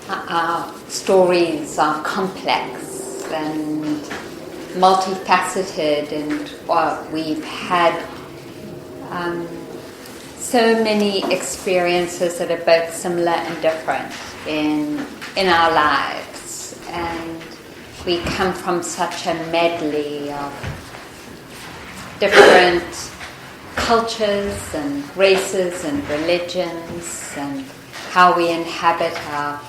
Our stories are complex and multifaceted, and we've had so many experiences that are both similar and different in our lives, and we come from such a medley of different cultures and races and religions, and how we inhabit our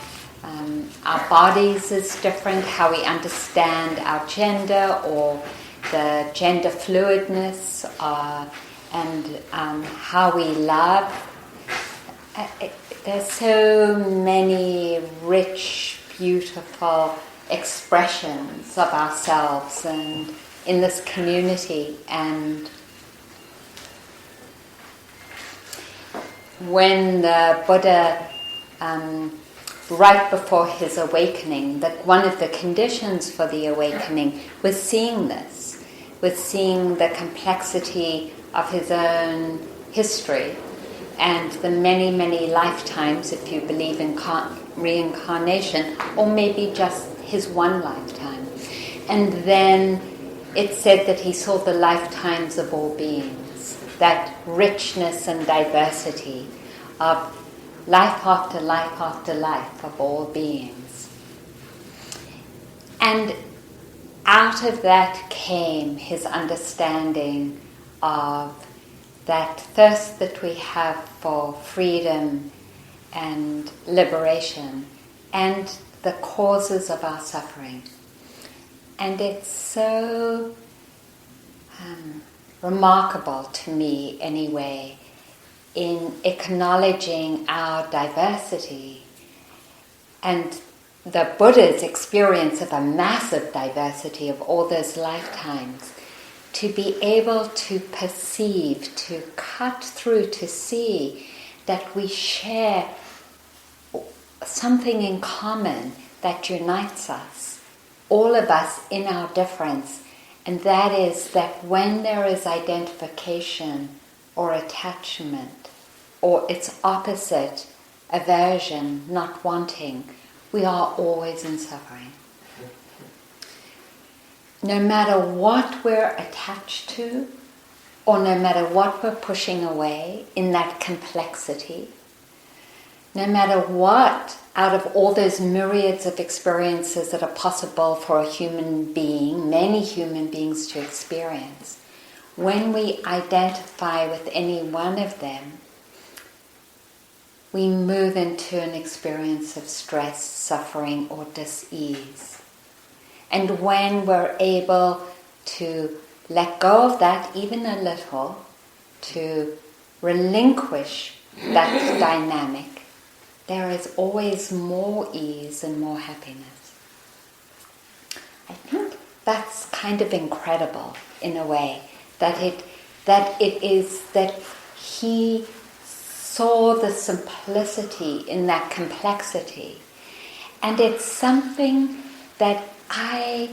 bodies is different, how we understand our gender or the gender fluidness, and how we love. There's so many rich, beautiful expressions of ourselves and in this community. And when the Buddha, right before his awakening, that one of the conditions for the awakening was seeing this, was seeing the complexity of his own history and the many, many lifetimes, if you believe in reincarnation, or maybe just his one lifetime. And then it said that he saw the lifetimes of all beings, that richness and diversity of life after life after life of all beings. And out of that came his understanding of that thirst that we have for freedom and liberation and the causes of our suffering. And it's so remarkable to me anyway, in acknowledging our diversity and the Buddha's experience of a massive diversity of all those lifetimes, to be able to perceive, to cut through, to see that we share something in common that unites us, all of us in our difference, and that is that when there is identification or attachment, or its opposite, aversion, not wanting, we are always in suffering. No matter what we're attached to, or no matter what we're pushing away in that complexity, no matter what, out of all those myriads of experiences that are possible for a human being, many human beings to experience, when we identify with any one of them, we move into an experience of stress, suffering, or dis-ease. And when we're able to let go of that, even a little, to relinquish that dynamic, there is always more ease and more happiness. I think that's kind of incredible in a way, that he saw the simplicity in that complexity. And it's something that I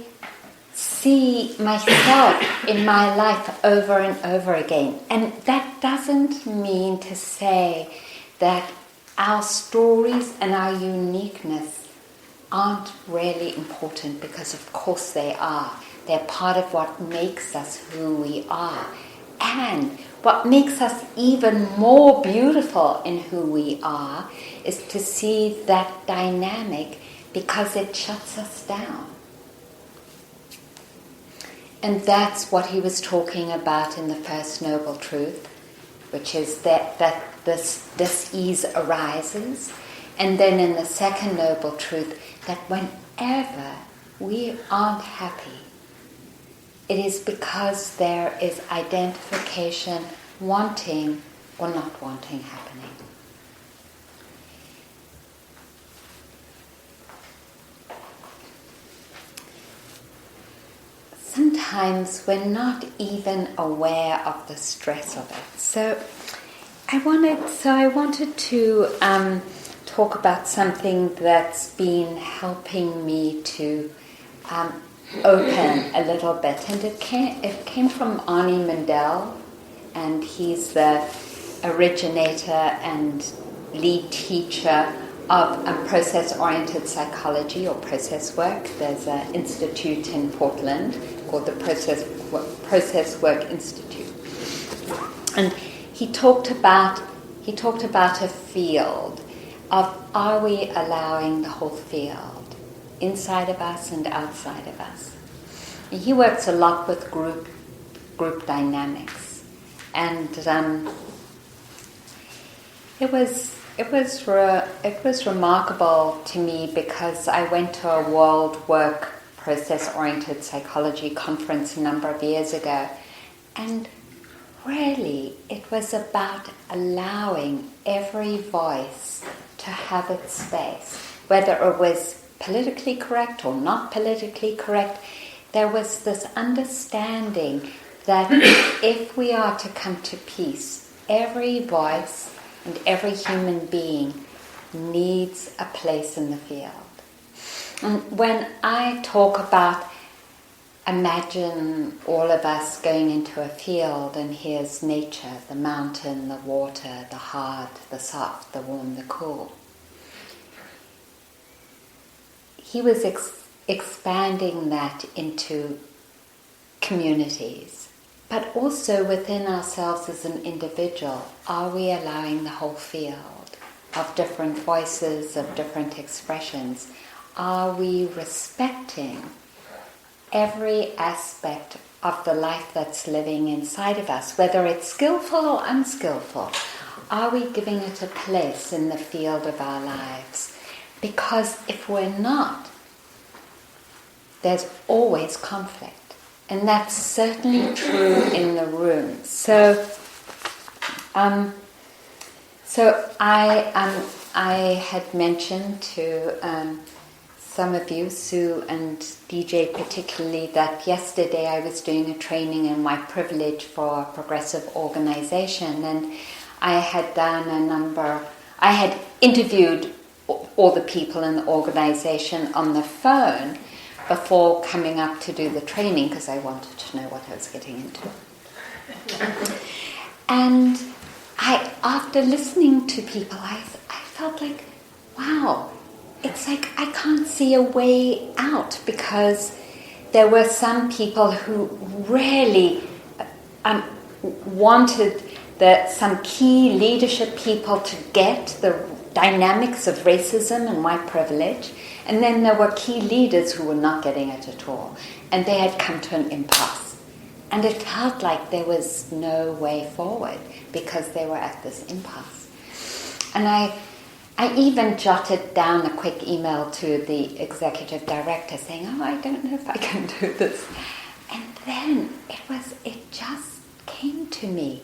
see myself in my life over and over again. And that doesn't mean to say that our stories and our uniqueness aren't really important, because of course they are. They're part of what makes us who we are. And what makes us even more beautiful in who we are is to see that dynamic, because it shuts us down. And that's what he was talking about in the first noble truth, which is that this ease arises. And then in the second noble truth, that whenever we aren't happy, it is because there is identification, wanting or not wanting happening. Sometimes we're not even aware of the stress of it. So I wanted to talk about something that's been helping me to open a little bit, and it came from Arnie Mindell, and he's the originator and lead teacher of process-oriented psychology or process work. There's an institute in Portland called the Process Work Institute, and he talked about a field of, are we allowing the whole field inside of us and outside of us? And he works a lot with group dynamics, and it was remarkable to me because I went to a World Work Process-Oriented Psychology conference a number of years ago, and really it was about allowing every voice to have its space, whether it was politically correct or not politically correct. There was this understanding that if we are to come to peace, every voice and every human being needs a place in the field. And when I talk about, imagine all of us going into a field and here's nature, the mountain, the water, the hard, the soft, the warm, the cool. He was expanding that into communities, but also within ourselves as an individual. Are we allowing the whole field of different voices, of different expressions? Are we respecting every aspect of the life that's living inside of us, whether it's skillful or unskillful? Are we giving it a place in the field of our lives? Because if we're not, there's always conflict. And that's certainly true in the room. So I had mentioned to some of you, Sue and DJ particularly, that yesterday I was doing a training in my privilege for a progressive organization, and I had I had interviewed all the people in the organization on the phone before coming up to do the training because I wanted to know what I was getting into. And after listening to people, I felt like, wow, it's like I can't see a way out, because there were some people who really wanted some key leadership people to get the dynamics of racism and white privilege, and then there were key leaders who were not getting it at all, and they had come to an impasse. And it felt like there was no way forward because they were at this impasse. And I even jotted down a quick email to the executive director saying, I don't know if I can do this. And then it just came to me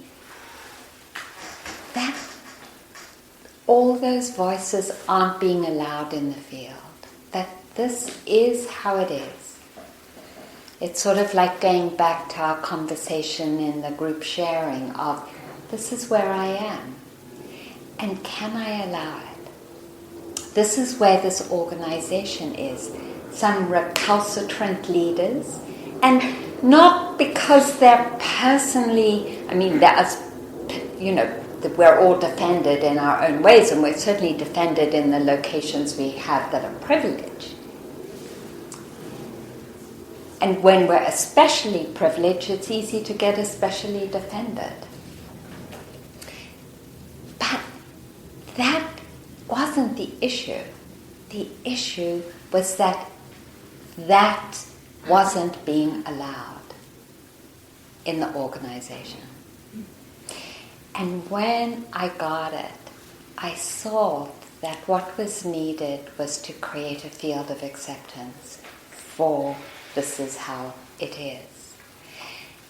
that all those voices aren't being allowed in the field, that this is how it is. It's sort of like going back to our conversation in the group sharing of, this is where I am, and can I allow it? This is where this organization is. Some recalcitrant leaders, and not because they're personally, we're all defended in our own ways, and we're certainly defended in the locations we have that are privileged. And when we're especially privileged, it's easy to get especially defended. But that wasn't the issue. The issue was that wasn't being allowed in the organization. And when I got it, I saw that what was needed was to create a field of acceptance for this is how it is.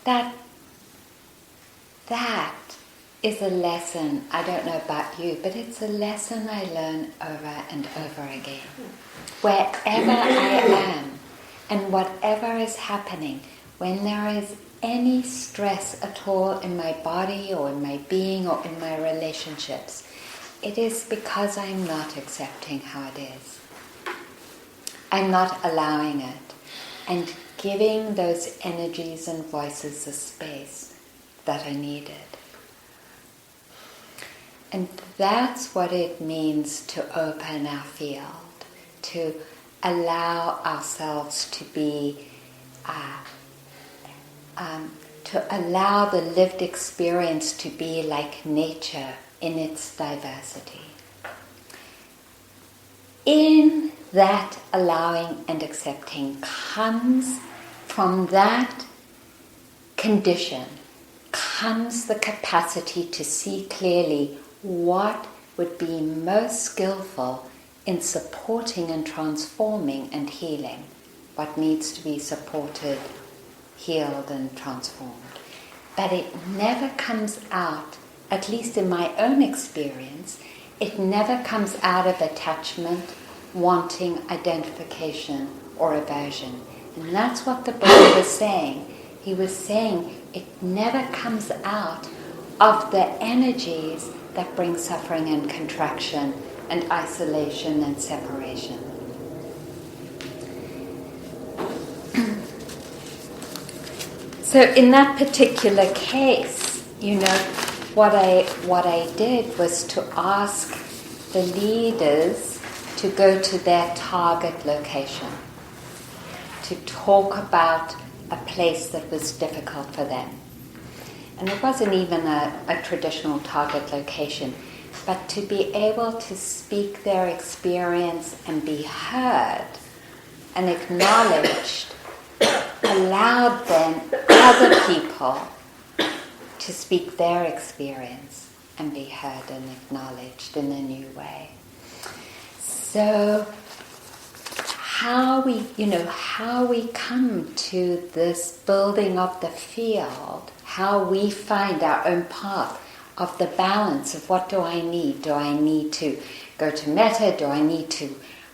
That is a lesson, I don't know about you, but it's a lesson I learn over and over again. Wherever I am and whatever is happening, when there is any stress at all in my body or in my being or in my relationships, it is because I'm not accepting how it is. I'm not allowing it and giving those energies and voices the space that are needed. And that's what it means to open our field, to allow ourselves to be, to allow the lived experience to be like nature in its diversity. In that allowing and accepting comes from that condition, comes the capacity to see clearly what would be most skillful in supporting and transforming and healing, what needs to be supported, healed and transformed. But it never comes out, at least in my own experience, it never comes out of attachment, wanting, identification or aversion. And that's what the Buddha was saying. He was saying it never comes out of the energies that bring suffering and contraction and isolation and separation. So in that particular case, what I did was to ask the leaders to go to their target location, to talk about a place that was difficult for them. And it wasn't even a traditional target location, but to be able to speak their experience and be heard and acknowledged allowed then other people to speak their experience and be heard and acknowledged in a new way. So how we come to this building of the field, how we find our own path of the balance of what do I need? Do I need to go to metta? Do I need to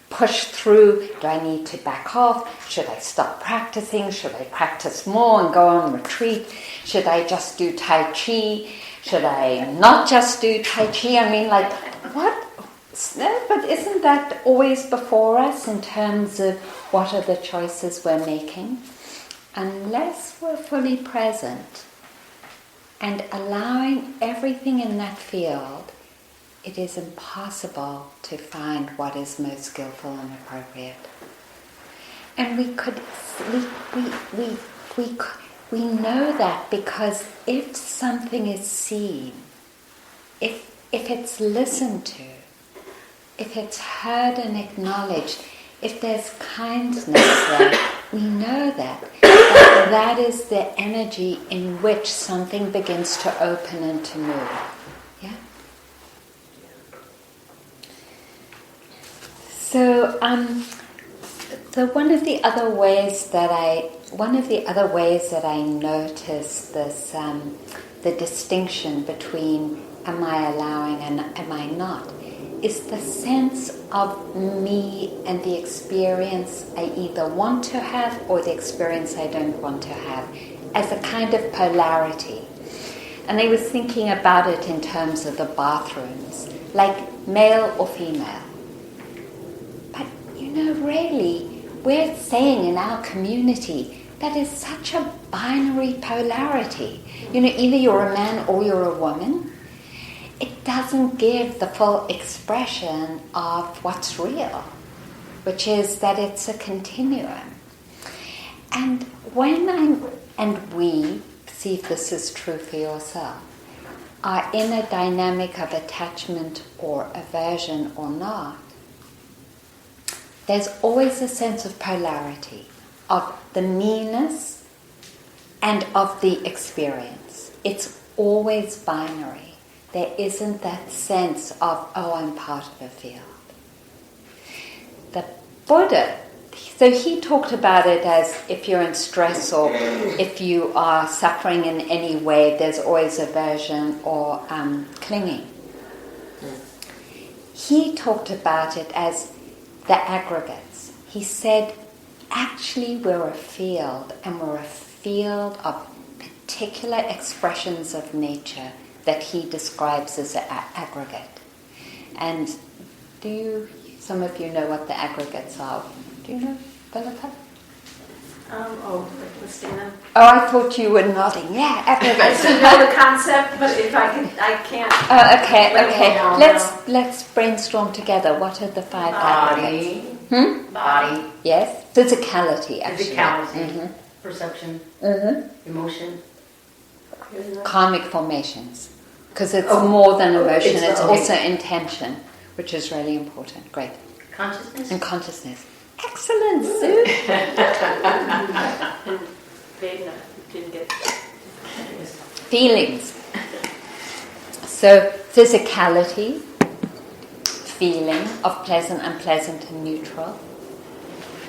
push through? Do I need to back off? Should I stop practicing? Should I practice more and go on retreat? Should I just do Tai Chi? Should I not just do Tai Chi? I mean, like, what? No, but isn't that always before us in terms of what are the choices we're making? Unless we're fully present and allowing everything in that field, it is impossible to find what is most skillful and appropriate. And we know that because if something is seen, if it's listened to, if it's heard and acknowledged, if there's kindness there, we know that is the energy in which something begins to open and to move. Yeah? So, one of the other ways that I notice this, the distinction between am I allowing and am I not, is the sense of me and the experience I either want to have or the experience I don't want to have, as a kind of polarity. And I was thinking about it in terms of the bathrooms, like male or female. But really, we're saying in our community that is such a binary polarity. Either you're a man or you're a woman. It doesn't give the full expression of what's real, which is that it's a continuum. And we, see if this is true for yourself, are in a dynamic of attachment or aversion or not, there's always a sense of polarity, of the meanness and of the experience. It's always binary. There isn't that sense of, I'm part of a field. The Buddha, so he talked about it as if you're in stress or if you are suffering in any way, there's always aversion or clinging. He talked about it as the aggregates. He said, actually we're a field, and we're a field of particular expressions of nature that he describes as an aggregate. And some of you know what the aggregates are? Do you know, Philippa? Like listing them. Oh, I thought you were nodding. Yeah, I still know the concept, but if I can't. Oh, okay. No. Let's brainstorm together. What are the 5 Body. Body. Yes, physicality. Actually. Physicality. Perception. Emotion. Karmic formations, because it's more than emotion. It's okay. also intention, which is really important. Great. Consciousness. And consciousness. Excellent, Sue. Didn't get Feelings. So physicality, feeling of pleasant, unpleasant, and neutral,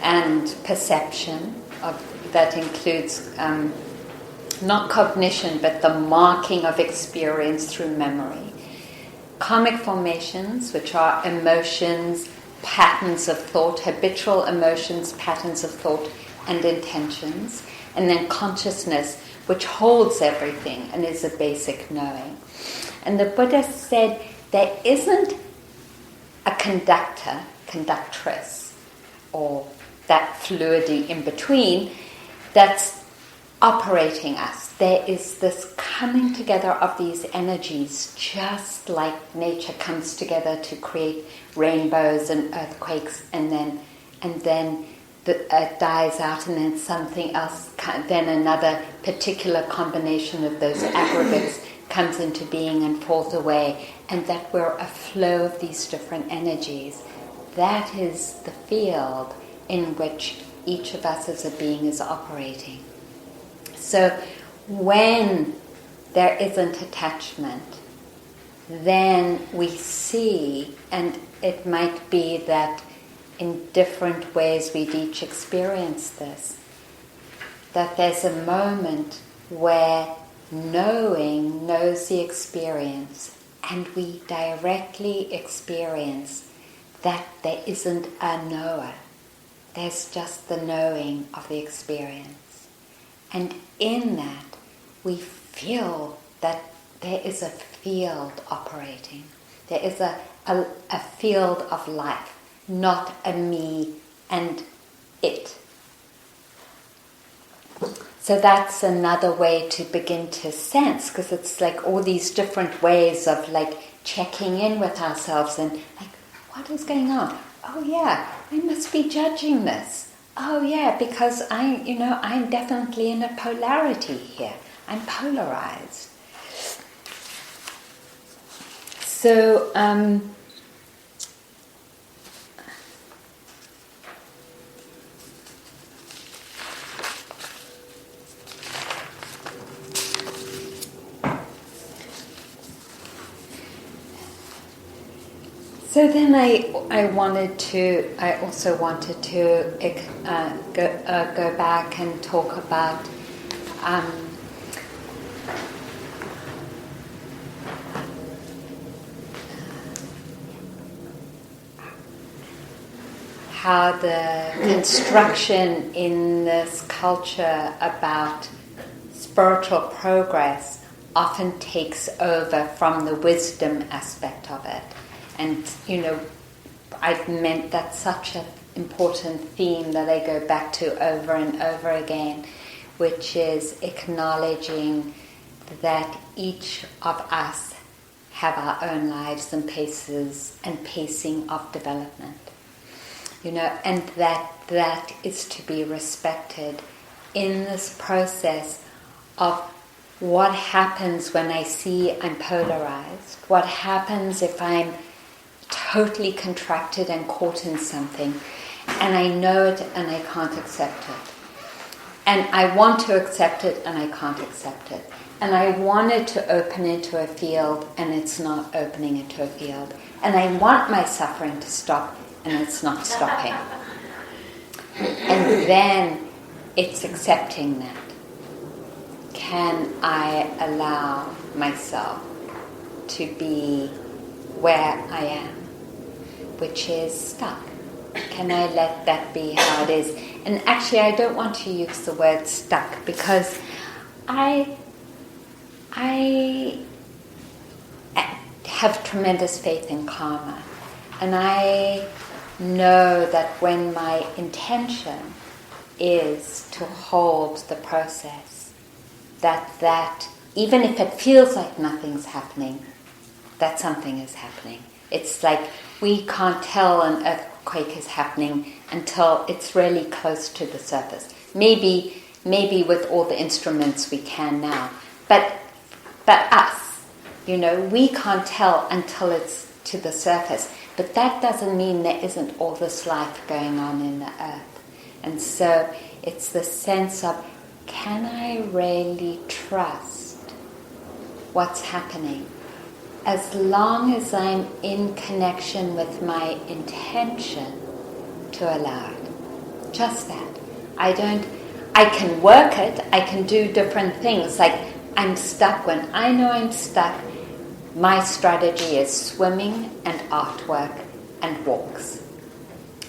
and perception that includes not cognition, but the marking of experience through memory. Karmic formations, which are emotions, patterns of thought, habitual emotions, patterns of thought, and intentions. And then consciousness, which holds everything and is a basic knowing. And the Buddha said there isn't a conductor, conductress, or that fluidity in between that's operating us. There is this coming together of these energies, just like nature comes together to create rainbows and earthquakes, and then it dies out, and then something else, then another particular combination of those aggregates comes into being and falls away, and that we're a flow of these different energies. That is the field in which each of us as a being is operating. So when there isn't attachment, then we see, and it might be that in different ways we'd each experience this, that there's a moment where knowing knows the experience, and we directly experience that there isn't a knower. There's just the knowing of the experience. And in that, we feel that there is a field operating. There is a field of life, not a me and it. So that's another way to begin to sense, because it's like all these different ways of like checking in with ourselves and like, what is going on? Oh yeah, I must be judging this. Oh yeah, because I'm definitely in a polarity here. I'm polarized. So So then I also wanted to go back and talk about how the construction in this culture about spiritual progress often takes over from the wisdom aspect of it. And, I've meant that's such an important theme that I go back to over and over again, which is acknowledging that each of us have our own lives and paces and pacing of development. And that is to be respected in this process of what happens when I see I'm polarized, what happens if I'm totally contracted and caught in something, and I know it and I can't accept it. And I want to accept it and I can't accept it. And I want it to open into a field and it's not opening into a field. And I want my suffering to stop and it's not stopping. And then it's accepting that. Can I allow myself to be where I am, which is stuck? Can I let that be how it is? And actually, I don't want to use the word stuck because I have tremendous faith in karma. And I know that when my intention is to hold the process. That even if it feels like nothing's happening, that something is happening. It's like we can't tell an earthquake is happening until it's really close to the surface. Maybe with all the instruments we can now. But us, we can't tell until it's to the surface. But that doesn't mean there isn't all this life going on in the earth. And so it's the sense of, can I really trust what's happening? As long as I'm in connection with my intention to allow it. Just that. I can work it, I can do different things. Like, I'm stuck. When I know I'm stuck, my strategy is swimming and artwork and walks.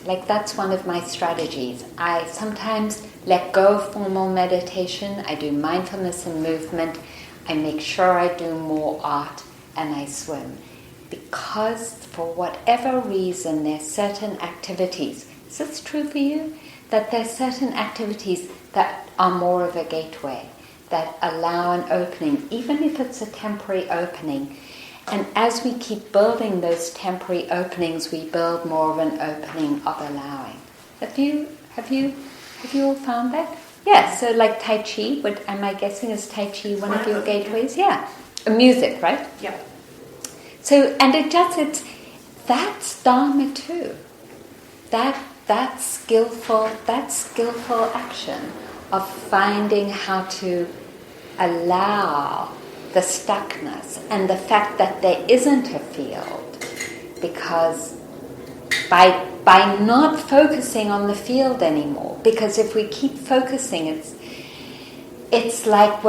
Like, that's one of my strategies. I sometimes let go of formal meditation. I do mindfulness and movement. I make sure I do more art, and I swim. Because for whatever reason, there's certain activities. Is this true for you? That there's certain activities that are more of a gateway, that allow an opening, even if it's a temporary opening. And as we keep building those temporary openings, we build more of an opening of allowing. Have you all found that? Yeah, so like Tai Chi, am I guessing is Tai Chi one of your gateways? Yeah. Music, right? Yeah. So, and that's Dharma too. That skillful action of finding how to allow the stuckness and the fact that there isn't a field, because by not focusing on the field anymore, because if we keep focusing, it's like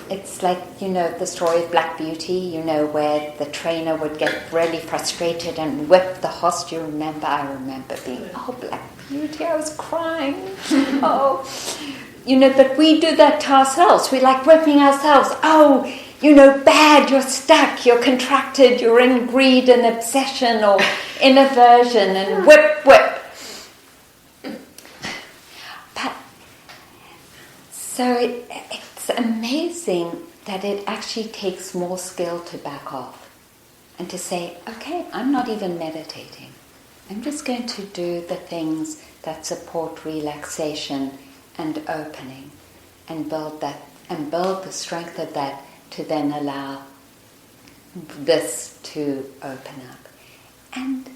it's like, the story of Black Beauty, where the trainer would get really frustrated and whip the horse. Do you remember? I remember being, Black Beauty, I was crying. But we do that to ourselves. We like whipping ourselves. Bad, you're stuck, you're contracted, you're in greed and obsession or in aversion, and whip. But, so it's amazing that it actually takes more skill to back off and to say, okay, I'm not even meditating. I'm just going to do the things that support relaxation and opening, and build the strength of that to then allow this to open up. And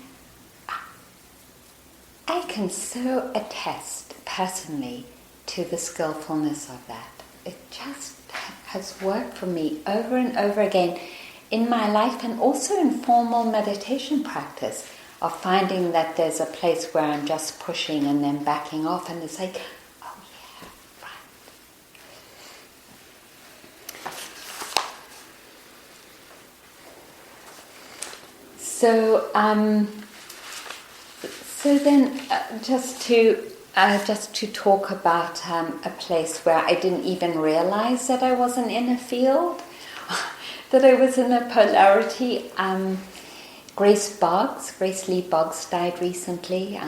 I can so attest personally to the skillfulness of that. It just has worked for me over and over again in my life, and also in formal meditation practice, of finding that there's a place where I'm just pushing and then backing off, and it's like, So then, just to talk about a place where I didn't even realize that I wasn't in a field, that I was in a polarity. Grace Lee Boggs died recently.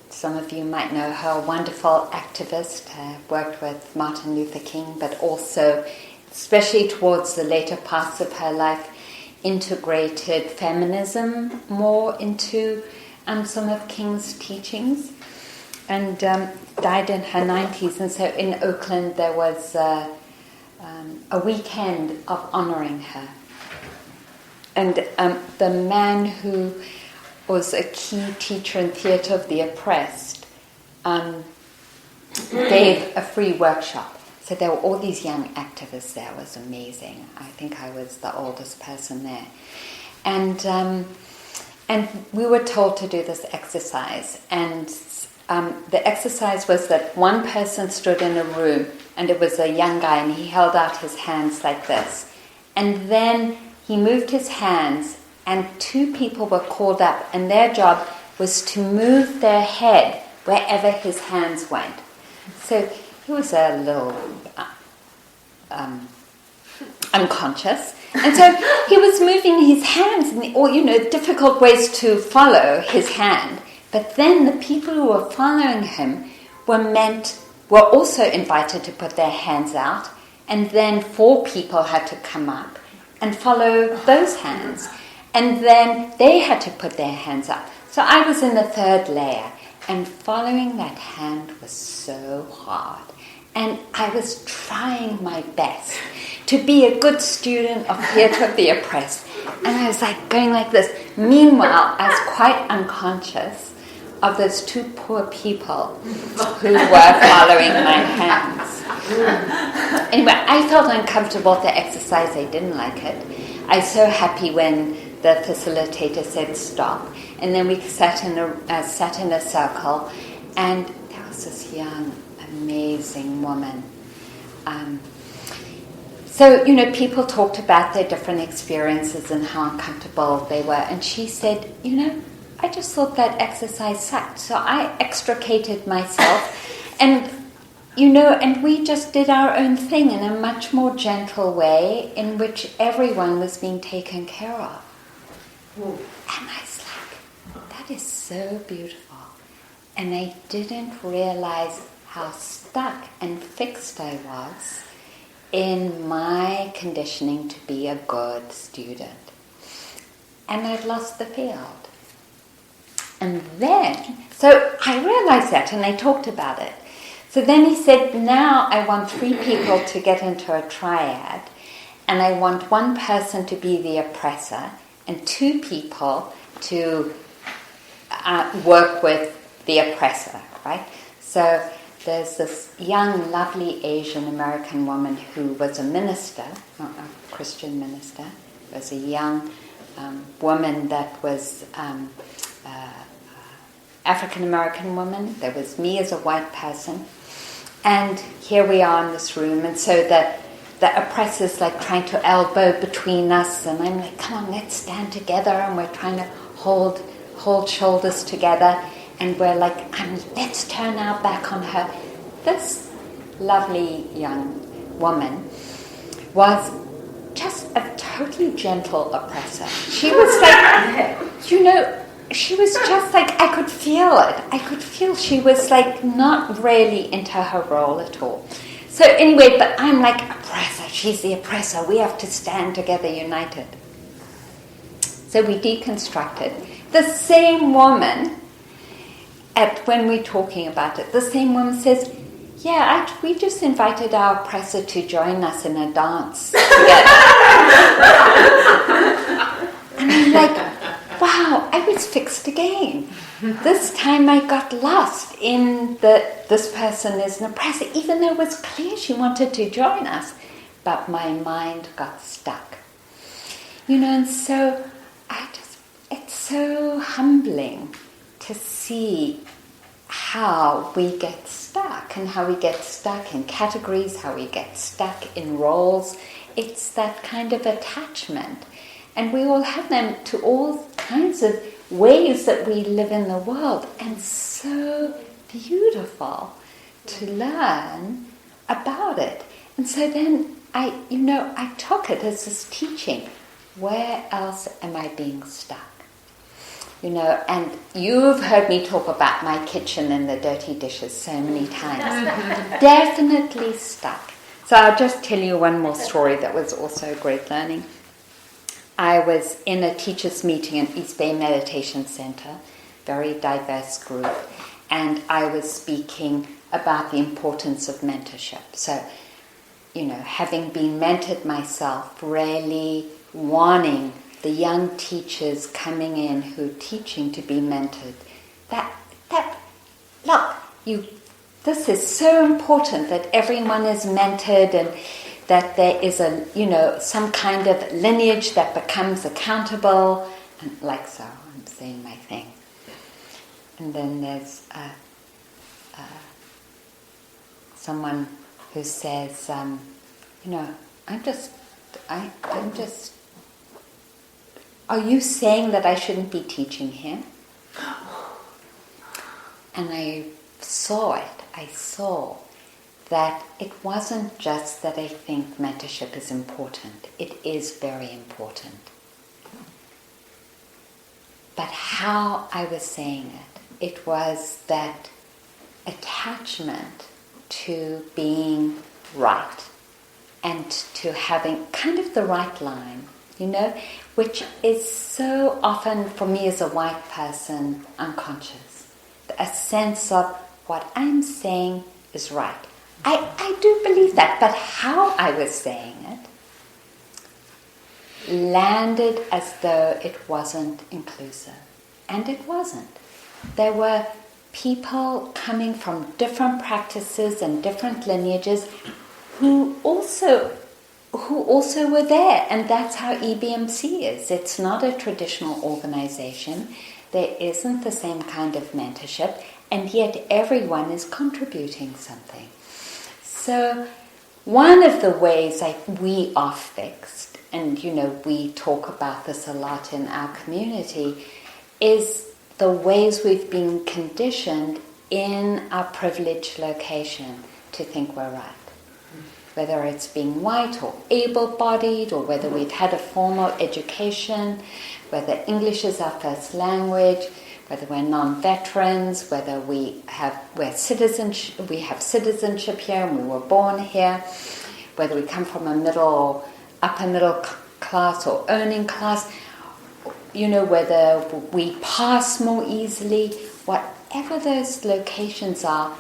Some of you might know her, a wonderful activist, worked with Martin Luther King, but also, especially towards the later parts of her life, integrated feminism more into some of King's teachings, and died in her 90s. And so in Oakland there was a weekend of honouring her. And the man who was a key teacher in Theatre of the Oppressed gave a free workshop. So there were all these young activists there. It was amazing. I think I was the oldest person there. And we were told to do this exercise. And the exercise was that one person stood in a room, and it was a young guy, and he held out his hands like this. And then he moved his hands, and two people were called up, and their job was to move their head wherever his hands went. So he was a little unconscious, and so he was moving his hands in difficult ways to follow his hand, But then the people who were following him were also invited to put their hands out, and then 4 people had to come up and follow those hands. And then they had to put their hands up. So I was in the 3rd layer, and following that hand was so hard. And I was trying my best to be a good student of Theatre of the Oppressed. And I was like going like this. Meanwhile, I was quite unconscious of those 2 poor people who were following my hands. Anyway, I felt uncomfortable with the exercise. I didn't like it. I was so happy when the facilitator said stop, and then we sat in a circle, and there was this young, amazing woman. So, people talked about their different experiences and how uncomfortable they were, and she said, I just thought that exercise sucked, so I extricated myself, and we just did our own thing in a much more gentle way in which everyone was being taken care of. And I was like, that is so beautiful. And I didn't realize how stuck and fixed I was in my conditioning to be a good student. And I'd lost the field. And then, so I realized that and I talked about it. So then he said, now I want 3 people to get into a triad, and I want 1 person to be the oppressor and 2 people to work with the oppressor, right? So there's this young, lovely Asian American woman who was a minister, not a Christian minister. There was a young woman that was African American woman. There was me as a white person. And here we are in this room, and so the oppressor's like trying to elbow between us, and I'm like, come on, let's stand together, and we're trying to hold shoulders together, and we're like, let's turn our back on her. This lovely young woman was just a totally gentle oppressor. She was like, she was just like, I could feel it. I could feel she was like not really into her role at all. So anyway, but I'm like, oppressor, she's the oppressor. We have to stand together united. So we deconstructed. The same woman, when we're talking about it, the same woman says, we just invited our oppressor to join us in a dance together. And I'm like, wow, I was fixed again. This time I got lost in this person is an oppressor, even though it was clear she wanted to join us. But my mind got stuck. And so it's so humbling to see how we get stuck and how we get stuck in categories, how we get stuck in roles. It's that kind of attachment. And we all have them to all kinds of ways that we live in the world. And so beautiful to learn about it. And so then I took it as this teaching. Where else am I being stuck? And you've heard me talk about my kitchen and the dirty dishes so many times. Definitely stuck. So I'll just tell you one more story that was also great learning. I was in a teachers' meeting in East Bay Meditation Center, very diverse group, and I was speaking about the importance of mentorship. So, having been mentored myself, really wanting the young teachers coming in who are teaching to be mentored, this is so important that everyone is mentored and that there is some kind of lineage that becomes accountable, and like so, I'm saying my thing. And then there's someone who says, are you saying that I shouldn't be teaching here? And I saw it. I saw that it wasn't just that I think mentorship is important. It is very important. But how I was saying it, it was that attachment to being right and to having kind of the right line, which is so often, for me as a white person, unconscious. A sense of what I'm saying is right. I do believe that, but how I was saying it landed as though it wasn't inclusive. And it wasn't. There were people coming from different practices and different lineages who also were there, and that's how EBMC is. It's not a traditional organization. There isn't the same kind of mentorship, and yet everyone is contributing something. So one of the ways we are fixed, and we talk about this a lot in our community, is the ways we've been conditioned in our privileged location to think we're right. Whether it's being white or able-bodied, or whether we've had a formal education, whether English is our first language, whether we're non-veterans, whether we have citizenship here and we were born here, whether we come from a middle or upper middle class or earning class, whether we pass more easily, whatever those locations are,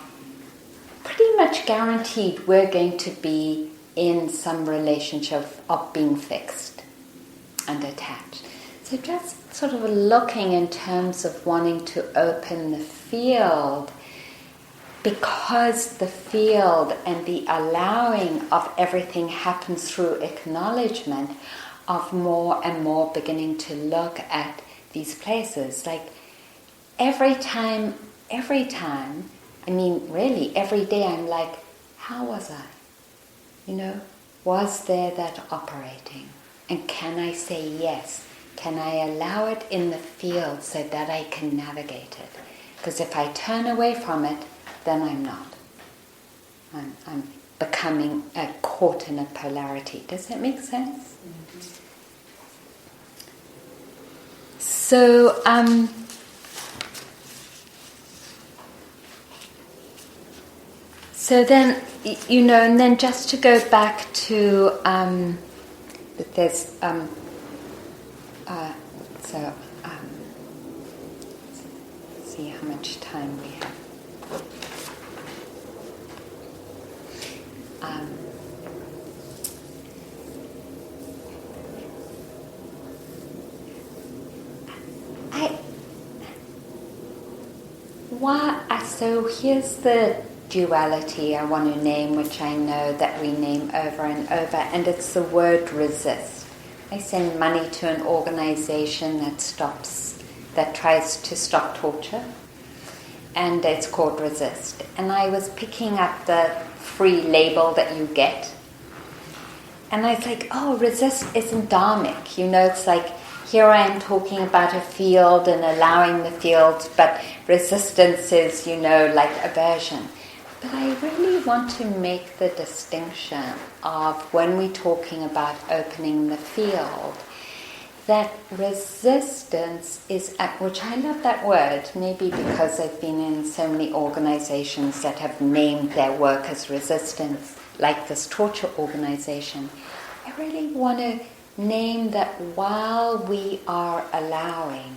pretty much guaranteed we're going to be in some relationship of being fixed and attached. So just sort of looking in terms of wanting to open the field, because the field and the allowing of everything happens through acknowledgement of more and more beginning to look at these places. Like every time, really every day I'm like, how was I? Was there that operating? And can I say yes? Can I allow it in the field so that I can navigate it? Because if I turn away from it, then I'm not. I'm becoming caught in a polarity. Does that make sense? Mm-hmm. So, then, and then just to go back to, there's, see how much time we have. So here's the duality I want to name, which I know that we name over and over, and it's the word resist. I send money to an organization that tries to stop torture, and it's called Resist. And I was picking up the free label that you get, and I was like, oh, resist isn't dharmic. It's like, here I am talking about a field and allowing the field, but resistance is, like aversion. But I really want to make the distinction of when we're talking about opening the field, that resistance is, which I love that word, maybe because I've been in so many organizations that have named their work as resistance, like this torture organization. I really want to name that while we are allowing,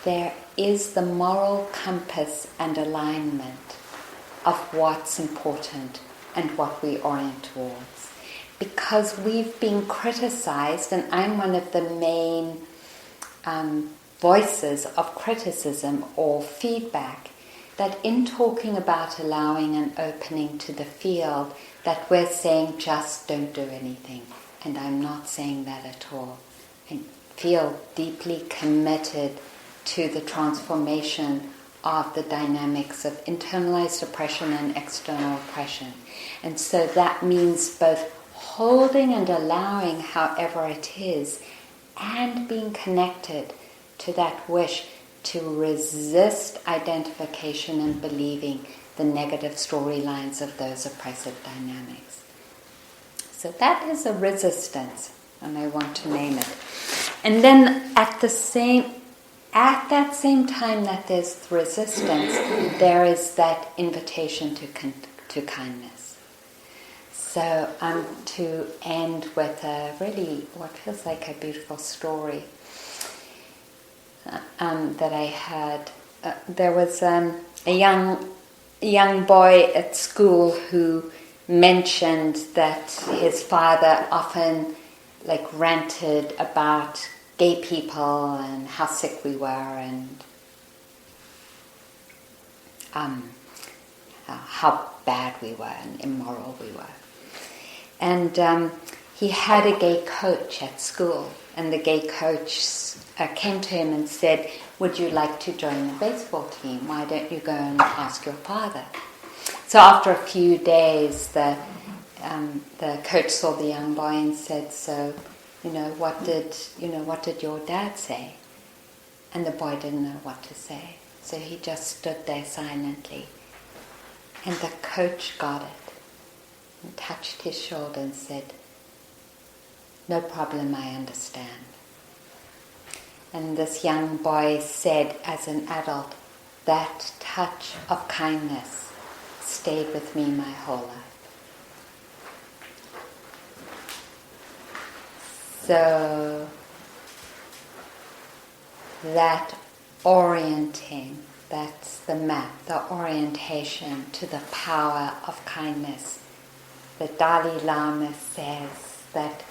there is the moral compass and alignment of what's important and what we orient towards. Because we've been criticized, and I'm one of the main voices of criticism or feedback, that in talking about allowing and opening to the field, that we're saying just don't do anything. And I'm not saying that at all. I feel deeply committed to the transformation of the dynamics of internalized oppression and external oppression. And so that means both holding and allowing however it is, and being connected to that wish to resist identification and believing the negative storylines of those oppressive dynamics. So that is a resistance, and I want to name it. And then at the same, at that same time that there's resistance, there is that invitation to kindness. So to end with a really, what feels like a beautiful story that I had. There was a young boy at school who mentioned that his father often ranted about gay people and how sick we were and how bad we were and immoral we were. And he had a gay coach at school, and the gay coach came to him and said, "Would you like to join the baseball team? Why don't you go and ask your father?" So after a few days, the coach saw the young boy and said, "So, what did your dad say?" And the boy didn't know what to say, so he just stood there silently. And the coach got it and touched his shoulder and said, "No problem, I understand." And this young boy said, as an adult, that touch of kindness stayed with me my whole life. So that orienting, that's the map, the orientation to the power of kindness. The Dalai Lama says that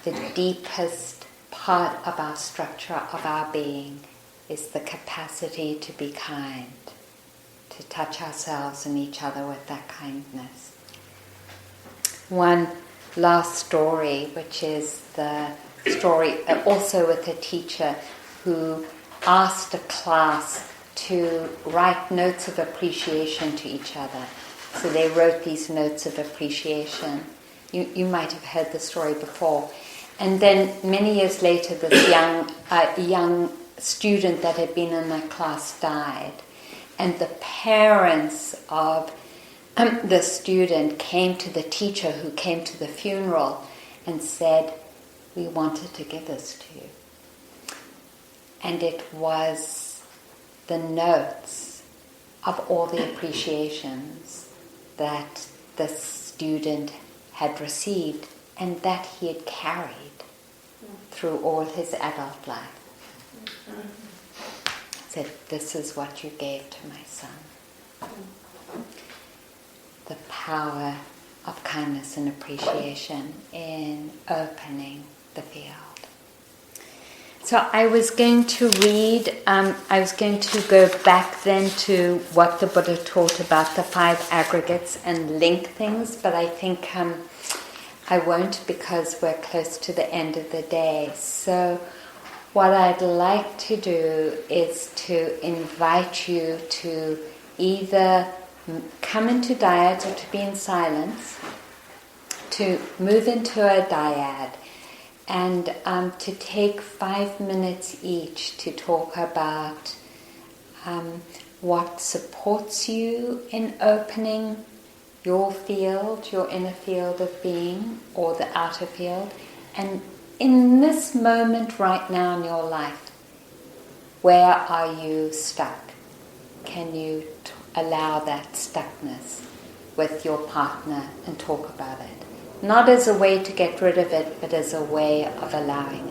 the deepest part of our structure of our being is the capacity to be kind, to touch ourselves and each other with that kindness. One last story, which is the story also with a teacher who asked a class to write notes of appreciation to each other. So they wrote these notes of appreciation. You might have heard the story before. And then many years later, this young student that had been in that class died. And the parents of the student came to the teacher who came to the funeral and said, "We wanted to give this to you." And it was the notes of all the appreciations that the student had received and that he had carried through all his adult life. Said, "This is what you gave to my son." The power of kindness and appreciation in opening the field. So I was going to read, I was going to go back then to what the Buddha taught about the 5 aggregates and link things, but I think I won't because we're close to the end of the day. So what I'd like to do is to invite you to either come into dyad or to be in silence, to move into a dyad, and to take 5 minutes each to talk about what supports you in opening your field, your inner field of being, or the outer field. And in this moment right now in your life, where are you stuck? Can you allow that stuckness with your partner and talk about it? Not as a way to get rid of it, but as a way of allowing